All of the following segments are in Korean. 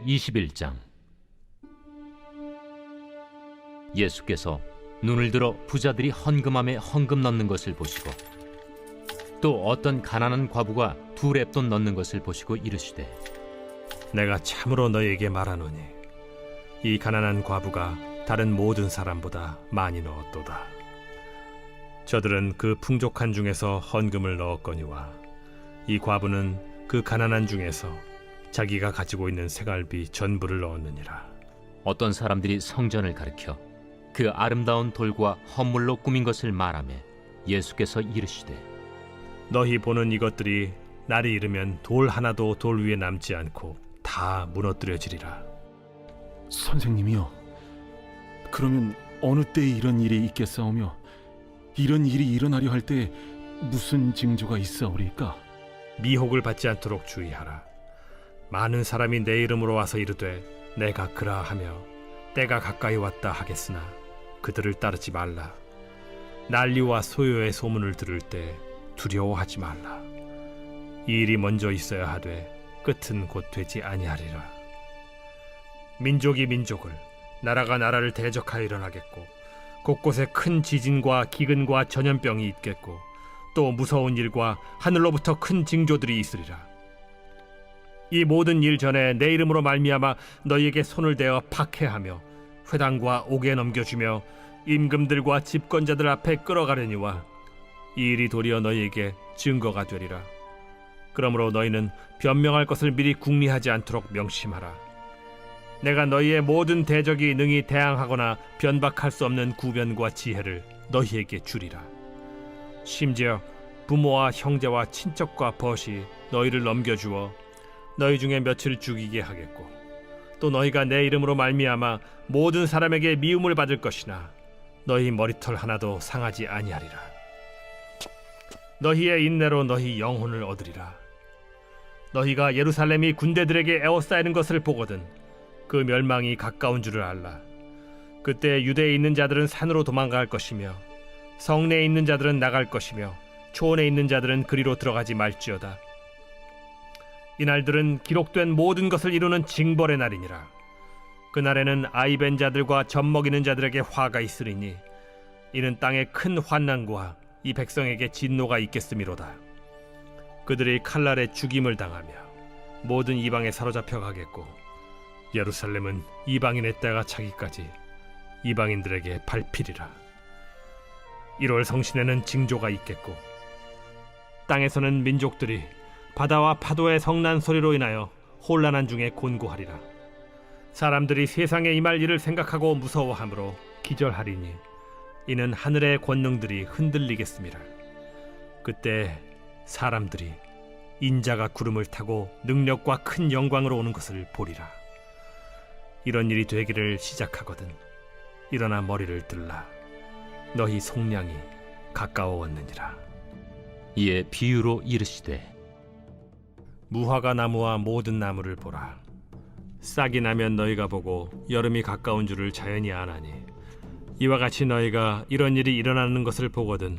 제21장. 예수께서 눈을 들어 부자들이 헌금함에 헌금 넣는 것을 보시고 또 어떤 가난한 과부가 2렙돈 넣는 것을 보시고 이르시되, 내가 참으로 너희에게 말하노니 이 가난한 과부가 다른 모든 사람보다 많이 넣었도다. 저들은 그 풍족한 중에서 헌금을 넣었거니와 이 과부는 그 가난한 중에서 자기가 가지고 있는 생활비 전부를 넣었느니라. 어떤 사람들이 성전을 가리켜 그 아름다운 돌과 헌물로 꾸민 것을 말하며 예수께서 이르시되, 너희 보는 이것들이 날이 이르면 돌 하나도 돌 위에 남지 않고 다 무너뜨려지리라. 선생님이요, 그러면 어느 때에 이런 일이 있겠사오며 이런 일이 일어나려 할 때 무슨 징조가 있사오리까? 미혹을 받지 않도록 주의하라. 많은 사람이 내 이름으로 와서 이르되 내가 그라하며 때가 가까이 왔다 하겠으나 그들을 따르지 말라. 난리와 소요의 소문을 들을 때 두려워하지 말라. 이 일이 먼저 있어야 하되 끝은 곧 되지 아니하리라. 민족이 민족을, 나라가 나라를 대적하여 일어나겠고 곳곳에 큰 지진과 기근과 전염병이 있겠고 또 무서운 일과 하늘로부터 큰 징조들이 있으리라. 이 모든 일 전에 내 이름으로 말미암아 너희에게 손을 대어 박해하며 회당과 옥에 넘겨주며 임금들과 집권자들 앞에 끌어가려니와 이 일이 도리어 너희에게 증거가 되리라. 그러므로 너희는 변명할 것을 미리 궁리하지 않도록 명심하라. 내가 너희의 모든 대적이 능히 대항하거나 변박할 수 없는 구변과 지혜를 너희에게 주리라. 심지어 부모와 형제와 친척과 벗이 너희를 넘겨주어 너희 중에 며칠 죽이게 하겠고 또 너희가 내 이름으로 말미암아 모든 사람에게 미움을 받을 것이나 너희 머리털 하나도 상하지 아니하리라. 너희의 인내로 너희 영혼을 얻으리라. 너희가 예루살렘이 군대들에게 에워싸이는 것을 보거든 그 멸망이 가까운 줄을 알라. 그때 유대에 있는 자들은 산으로 도망갈 것이며 성내에 있는 자들은 나갈 것이며 초원에 있는 자들은 그리로 들어가지 말지어다. 이날들은 기록된 모든 것을 이루는 징벌의 날이니라. 그날에는 아이 벤 자들과 젖먹이는 자들에게 화가 있으리니 이는 땅에 큰 환난과 이 백성에게 진노가 있겠음이로다. 그들이 칼날에 죽임을 당하며 모든 이방에 사로잡혀 가겠고 예루살렘은 이방인의 때가 차기까지 이방인들에게 밟히리라. 1월 성신에는 징조가 있겠고 땅에서는 민족들이 바다와 파도의 성난 소리로 인하여 혼란한 중에 곤고하리라. 사람들이 세상에 임할 일을 생각하고 무서워하므로 기절하리니 이는 하늘의 권능들이 흔들리겠음이라. 그때 사람들이 인자가 구름을 타고 능력과 큰 영광으로 오는 것을 보리라. 이런 일이 되기를 시작하거든 일어나 머리를 들라. 너희 속량이 가까워왔느니라. 이에 비유로 이르시되, 무화과 나무와 모든 나무를 보라. 싹이 나면 너희가 보고 여름이 가까운 줄을 자연히 아나니 이와 같이 너희가 이런 일이 일어나는 것을 보거든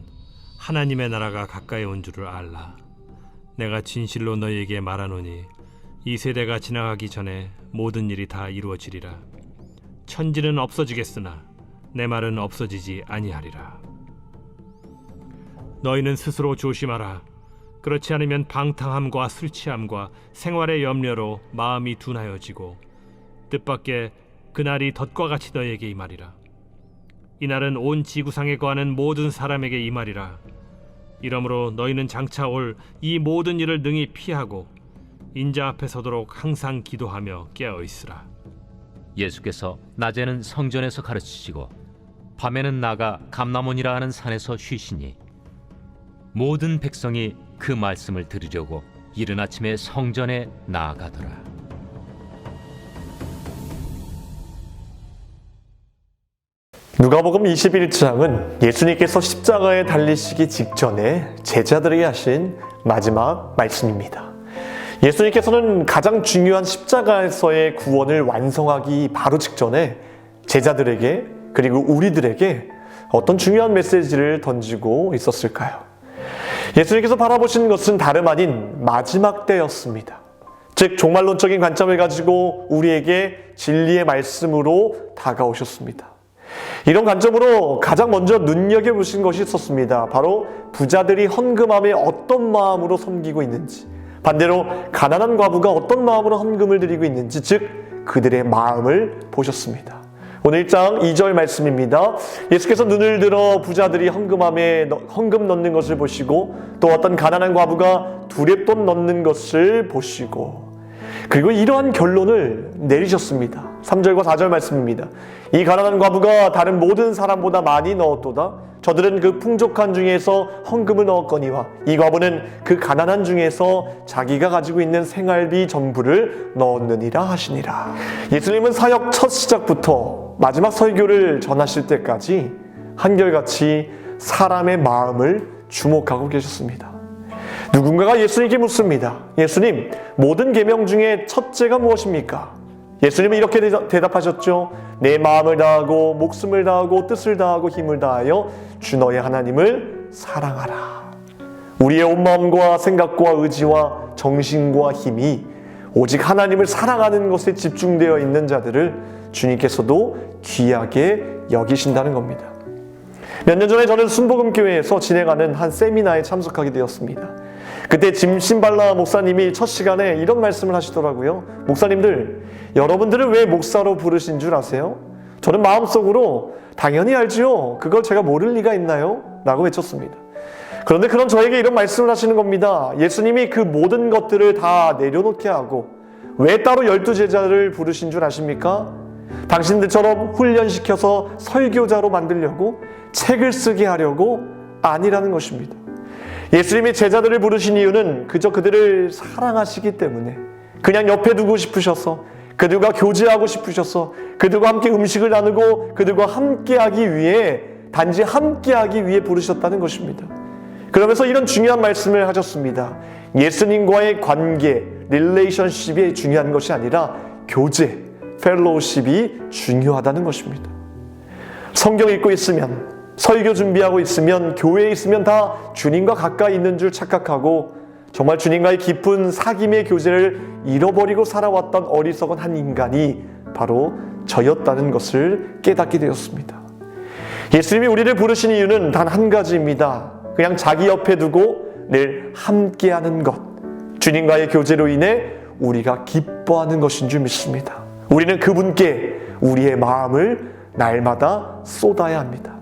하나님의 나라가 가까이 온 줄을 알라. 내가 진실로 너희에게 말하노니 이 세대가 지나가기 전에 모든 일이 다 이루어지리라. 천지는 없어지겠으나 내 말은 없어지지 아니하리라. 너희는 스스로 조심하라. 그렇지 않으면 방탕함과 술 취함과 생활의 염려로 마음이 둔하여지고 뜻밖의 그날이 덫과 같이 너희에게 임하리라. 이날은 온 지구상에 거하는 모든 사람에게 임하리라. 이러므로 너희는 장차 올 이 모든 일을 능히 피하고 인자 앞에 서도록 항상 기도하며 깨어있으라. 예수께서 낮에는 성전에서 가르치시고 밤에는 나가 감람원이라 하는 산에서 쉬시니 모든 백성이 그 말씀을 들으려고 이른 아침에 성전에 나아가더라. 누가복음 21장은 예수님께서 십자가에 달리시기 직전에 제자들에게 하신 마지막 말씀입니다. 예수님께서는 가장 중요한 십자가에서의 구원을 완성하기 바로 직전에 제자들에게 그리고 우리들에게 어떤 중요한 메시지를 던지고 있었을까요? 예수님께서 바라보시는 것은 다름 아닌 마지막 때였습니다. 즉 종말론적인 관점을 가지고 우리에게 진리의 말씀으로 다가오셨습니다. 이런 관점으로 가장 먼저 눈여겨보신 것이 있었습니다. 바로 부자들이 헌금함에 어떤 마음으로 섬기고 있는지, 반대로 가난한 과부가 어떤 마음으로 헌금을 드리고 있는지, 즉 그들의 마음을 보셨습니다. 오늘 1장 2절 말씀입니다. 예수께서 눈을 들어 부자들이 헌금함에 헌금 넣는 것을 보시고 또 어떤 가난한 과부가 두렙돈 넣는 것을 보시고, 그리고 이러한 결론을 내리셨습니다. 3절과 4절 말씀입니다. 이 가난한 과부가 다른 모든 사람보다 많이 넣었도다. 저들은 그 풍족한 중에서 헌금을 넣었거니와 이 과부는 그 가난한 중에서 자기가 가지고 있는 생활비 전부를 넣었느니라 하시니라. 예수님은 사역 첫 시작부터 마지막 설교를 전하실 때까지 한결같이 사람의 마음을 주목하고 계셨습니다. 누군가가 예수님께 묻습니다. 예수님, 모든 계명 중에 첫째가 무엇입니까? 예수님은 이렇게 대답하셨죠. 내 마음을 다하고 목숨을 다하고 뜻을 다하고 힘을 다하여 주 너의 하나님을 사랑하라. 우리의 온 마음과 생각과 의지와 정신과 힘이 오직 하나님을 사랑하는 것에 집중되어 있는 자들을 주님께서도 귀하게 여기신다는 겁니다. 몇 년 전에 저는 순복음교회에서 진행하는 한 세미나에 참석하게 되었습니다. 그때 짐 신발라 목사님이 첫 시간에 이런 말씀을 하시더라고요. 목사님들, 여러분들을 왜 목사로 부르신 줄 아세요? 저는 마음속으로 당연히 알지요. 그걸 제가 모를 리가 있나요? 라고 외쳤습니다. 그런데 그런 저에게 이런 말씀을 하시는 겁니다. 예수님이 그 모든 것들을 다 내려놓게 하고 왜 따로 12제자를 부르신 줄 아십니까? 당신들처럼 훈련시켜서 설교자로 만들려고, 책을 쓰게 하려고 아니라는 것입니다. 예수님이 제자들을 부르신 이유는 그저 그들을 사랑하시기 때문에, 그냥 옆에 두고 싶으셔서, 그들과 교제하고 싶으셔서, 그들과 함께 음식을 나누고 그들과 함께하기 위해, 단지 함께하기 위해 부르셨다는 것입니다. 그러면서 이런 중요한 말씀을 하셨습니다. 예수님과의 관계, 릴레이션십이 중요한 것이 아니라 교제, 펠로우십이 중요하다는 것입니다. 성경 읽고 있으면, 설교 준비하고 있으면, 교회에 있으면 다 주님과 가까이 있는 줄 착각하고 정말 주님과의 깊은 사귐의 교제를 잃어버리고 살아왔던 어리석은 한 인간이 바로 저였다는 것을 깨닫게 되었습니다. 예수님이 우리를 부르신 이유는 단 한 가지입니다. 그냥 자기 옆에 두고 늘 함께하는 것, 주님과의 교제로 인해 우리가 기뻐하는 것인 줄 믿습니다. 우리는 그분께 우리의 마음을 날마다 쏟아야 합니다.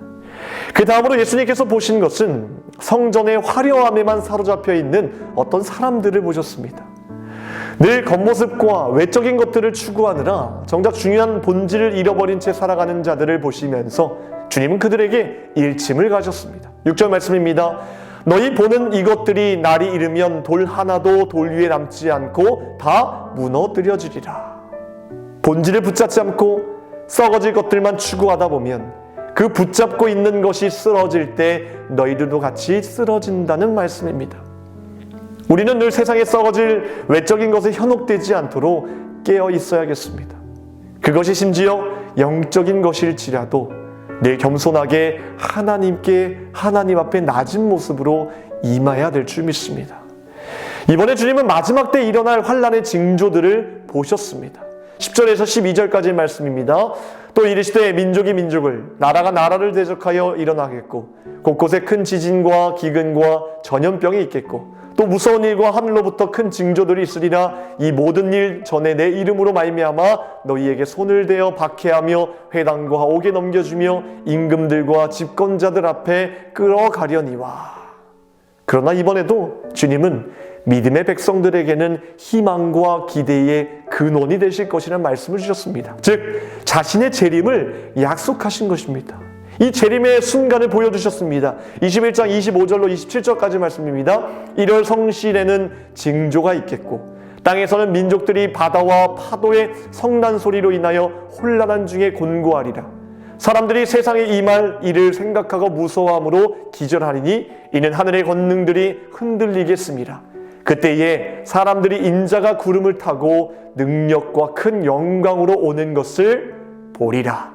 그 다음으로 예수님께서 보신 것은 성전의 화려함에만 사로잡혀 있는 어떤 사람들을 보셨습니다. 늘 겉모습과 외적인 것들을 추구하느라 정작 중요한 본질을 잃어버린 채 살아가는 자들을 보시면서 주님은 그들에게 일침을 가졌습니다. 6절 말씀입니다. 너희 보는 이것들이 날이 이르면 돌 하나도 돌 위에 남지 않고 다 무너뜨려지리라. 본질을 붙잡지 않고 썩어질 것들만 추구하다 보면 그 붙잡고 있는 것이 쓰러질 때 너희들도 같이 쓰러진다는 말씀입니다. 우리는 늘 세상에 썩어질 외적인 것에 현혹되지 않도록 깨어 있어야겠습니다. 그것이 심지어 영적인 것일지라도 늘 겸손하게 하나님 앞에 낮은 모습으로 임해야 될 줄 믿습니다. 이번에 주님은 마지막 때 일어날 환난의 징조들을 보셨습니다. 10절에서 12절까지의 말씀입니다. 또 이르시되 민족이 민족을, 나라가 나라를 대적하여 일어나겠고 곳곳에 큰 지진과 기근과 전염병이 있겠고 또 무서운 일과 하늘로부터 큰 징조들이 있으리라. 이 모든 일 전에 내 이름으로 말미암아 너희에게 손을 대어 박해하며 회당과 옥에 넘겨주며 임금들과 집권자들 앞에 끌어가려니와. 그러나 이번에도 주님은 믿음의 백성들에게는 희망과 기대의 근원이 되실 것이라는 말씀을 주셨습니다. 즉 자신의 재림을 약속하신 것입니다. 이 재림의 순간을 보여주셨습니다. 21장 25절로 27절까지 말씀입니다. 1월 성실에는 징조가 있겠고 땅에서는 민족들이 바다와 파도의 성난 소리로 인하여 혼란한 중에 곤고하리라. 사람들이 세상에 임할 일을 생각하고 무서워함으로 기절하리니 이는 하늘의 권능들이 흔들리겠습니다. 그때에 사람들이 인자가 구름을 타고 능력과 큰 영광으로 오는 것을 보리라.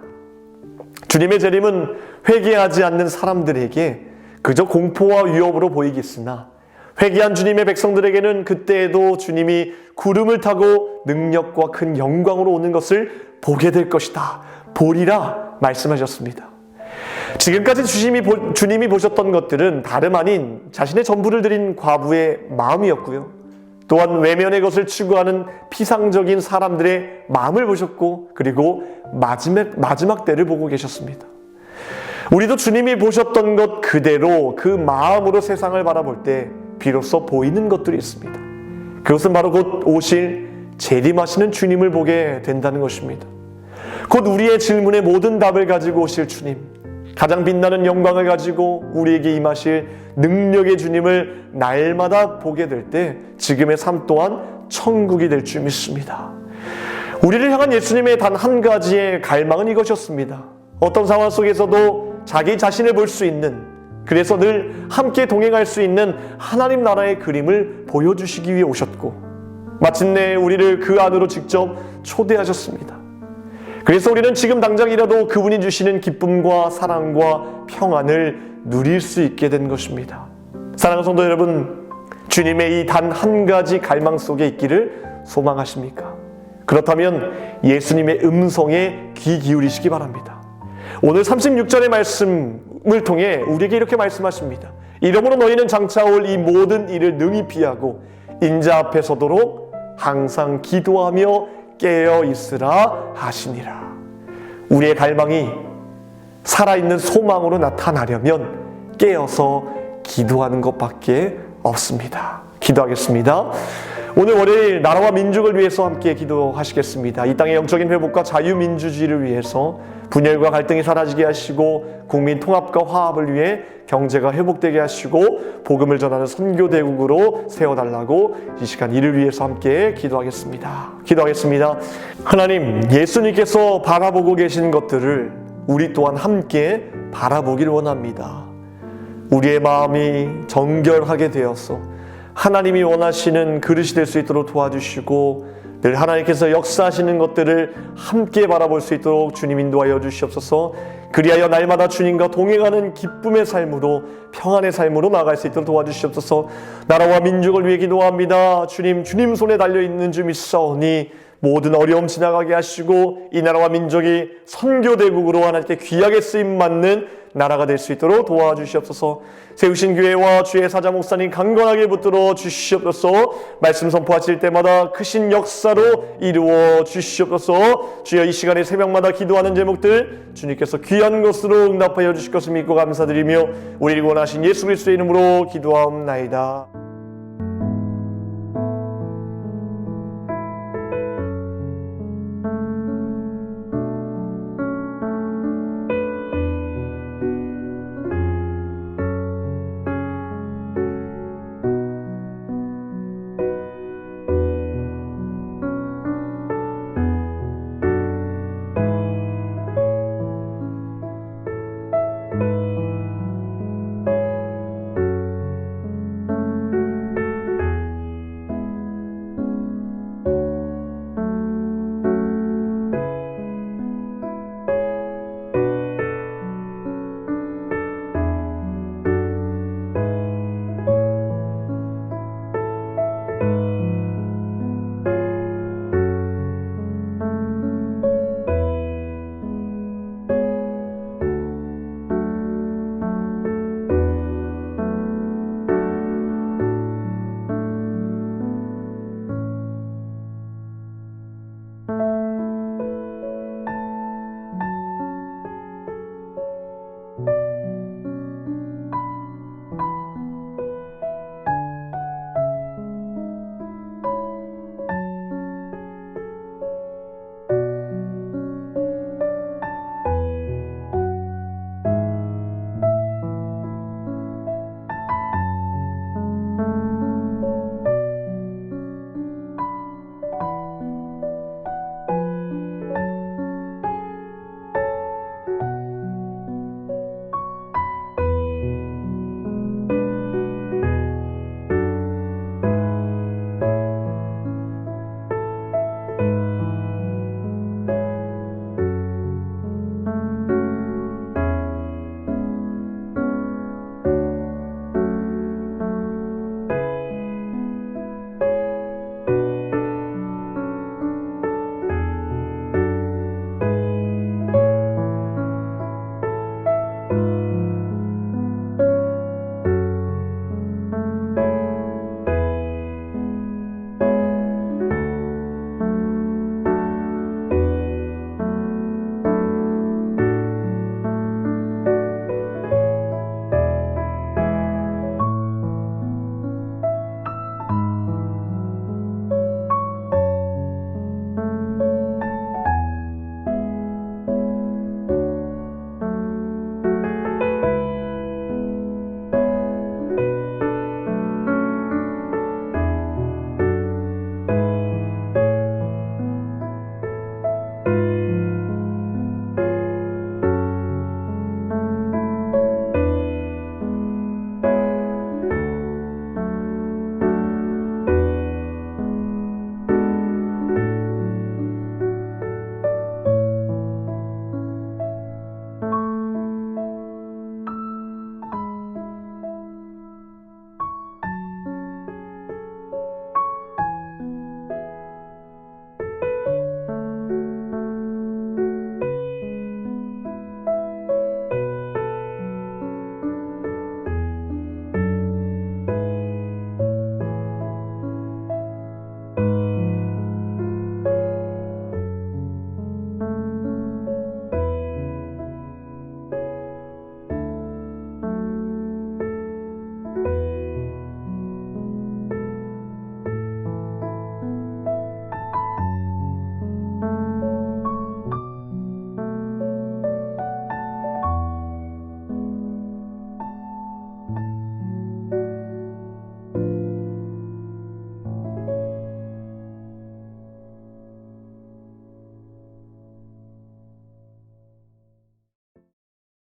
주님의 재림은 회개하지 않는 사람들에게 그저 공포와 위협으로 보이겠으나 회개한 주님의 백성들에게는 그때에도 주님이 구름을 타고 능력과 큰 영광으로 오는 것을 보게 될 것이다. 보리라 말씀하셨습니다. 지금까지 주님이 보셨던 것들은 다름 아닌 자신의 전부를 드린 과부의 마음이었고요. 또한 외면의 것을 추구하는 피상적인 사람들의 마음을 보셨고, 그리고 마지막 때를 보고 계셨습니다. 우리도 주님이 보셨던 것 그대로 그 마음으로 세상을 바라볼 때 비로소 보이는 것들이 있습니다. 그것은 바로 곧 오실 재림하시는 주님을 보게 된다는 것입니다. 곧 우리의 질문의 모든 답을 가지고 오실 주님, 가장 빛나는 영광을 가지고 우리에게 임하실 능력의 주님을 날마다 보게 될 때 지금의 삶 또한 천국이 될 줄 믿습니다. 우리를 향한 예수님의 단 한 가지의 갈망은 이것이었습니다. 어떤 상황 속에서도 자기 자신을 볼 수 있는, 그래서 늘 함께 동행할 수 있는 하나님 나라의 그림을 보여주시기 위해 오셨고, 마침내 우리를 그 안으로 직접 초대하셨습니다. 그래서 우리는 지금 당장이라도 그분이 주시는 기쁨과 사랑과 평안을 누릴 수 있게 된 것입니다. 사랑하는 성도 여러분, 주님의 이 단 한 가지 갈망 속에 있기를 소망하십니까? 그렇다면 예수님의 음성에 귀 기울이시기 바랍니다. 오늘 36절의 말씀을 통해 우리에게 이렇게 말씀하십니다. 이러므로 너희는 장차 올 이 모든 일을 능히 피하고 인자 앞에 서도록 항상 기도하며 깨어 있으라 하시니라. 우리의 갈망이 살아있는 소망으로 나타나려면 깨어서 기도하는 것밖에 없습니다. 기도하겠습니다. 오늘 월요일 나라와 민족을 위해서 함께 기도하시겠습니다. 이 땅의 영적인 회복과 자유민주주의를 위해서 분열과 갈등이 사라지게 하시고 국민 통합과 화합을 위해 경제가 회복되게 하시고 복음을 전하는 선교대국으로 세워달라고 이 시간 이를 위해서 함께 기도하겠습니다. 기도하겠습니다. 하나님, 예수님께서 바라보고 계신 것들을 우리 또한 함께 바라보기를 원합니다. 우리의 마음이 정결하게 되어서 하나님이 원하시는 그릇이 될 수 있도록 도와주시고 늘 하나님께서 역사하시는 것들을 함께 바라볼 수 있도록 주님 인도하여 주시옵소서. 그리하여 날마다 주님과 동행하는 기쁨의 삶으로, 평안의 삶으로 나아갈 수 있도록 도와주시옵소서. 나라와 민족을 위해 기도합니다. 주님 손에 달려있는 주 믿사오니 모든 어려움 지나가게 하시고 이 나라와 민족이 선교대국으로 하나님께 귀하게 쓰임받는 나라가 될 수 있도록 도와주시옵소서. 세우신 교회와 주의 사자 목사님 강건하게 붙들어 주시옵소서. 말씀 선포하실 때마다 크신 역사로 이루어 주시옵소서. 주여, 이 시간에 새벽마다 기도하는 제목들 주님께서 귀한 것으로 응답하여 주실 것을 믿고 감사드리며 우리를 원하신 예수 그리스도의 이름으로 기도하옵나이다.